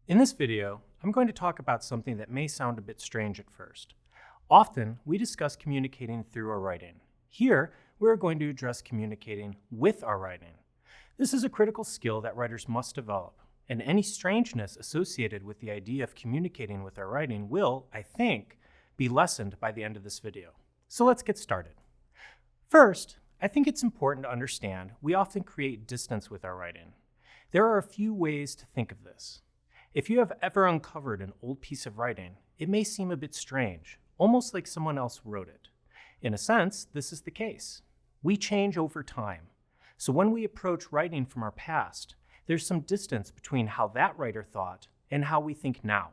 In this video, I'm going to talk about something that may sound a bit strange at first. Often, we discuss communicating through our writing. Here, we're going to address communicating with our writing. This is a critical skill that writers must develop, and any strangeness associated with the idea of communicating with our writing will, I think, be lessened by the end of this video. So let's get started. First, I think it's important to understand we often create distance with our writing. There are a few ways to think of this. If you have ever uncovered an old piece of writing, it may seem a bit strange, almost like someone else wrote it. In a sense, this is the case. We change over time. So when we approach writing from our past, there's some distance between how that writer thought and how we think now.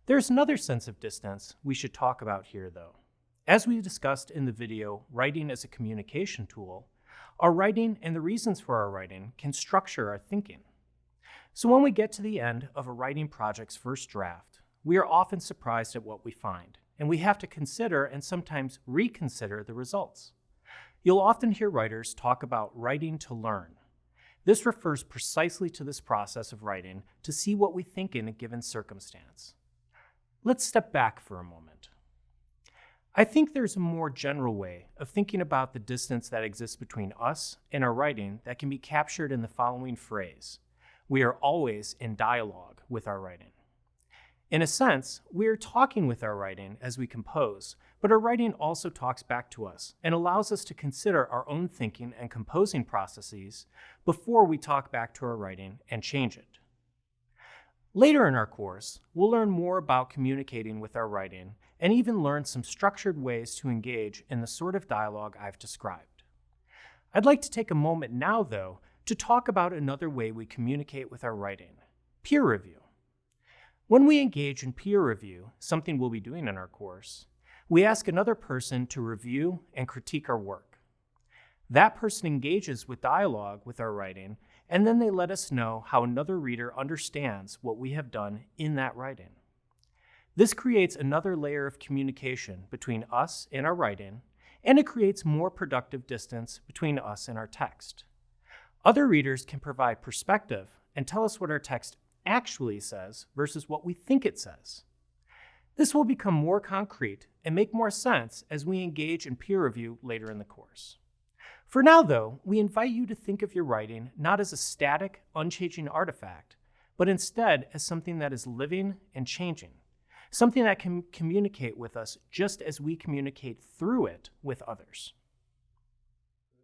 There's another sense of distance we should talk about here, though. As we discussed in the video, Writing as a Communication Tool, our writing and the reasons for our writing can structure our thinking. So when we get to the end of a writing project's first draft, we are often surprised at what we find, and we have to consider and sometimes reconsider the results. You'll often hear writers talk about writing to learn. This refers precisely to this process of writing to see what we think in a given circumstance. Let's step back for a moment. I think there's a more general way of thinking about the distance that exists between us and our writing that can be captured in the following phrase: we are always in dialogue with our writing. In a sense, we are talking with our writing as we compose, but our writing also talks back to us and allows us to consider our own thinking and composing processes before we talk back to our writing and change it. Later in our course, we'll learn more about communicating with our writing and even learn some structured ways to engage in the sort of dialogue I've described. I'd like to take a moment now, though, to talk about another way we communicate with our writing: peer review. When we engage in peer review, something we'll be doing in our course, we ask another person to review and critique our work. That person engages with dialogue with our writing, and then they let us know how another reader understands what we have done in that writing. This creates another layer of communication between us and our writing, and it creates more productive distance between us and our text. Other readers can provide perspective and tell us what our text actually says versus what we think it says. This will become more concrete and make more sense as we engage in peer review later in the course. For now, though, we invite you to think of your writing not as a static, unchanging artifact, but instead as something that is living and changing, something that can communicate with us just as we communicate through it with others.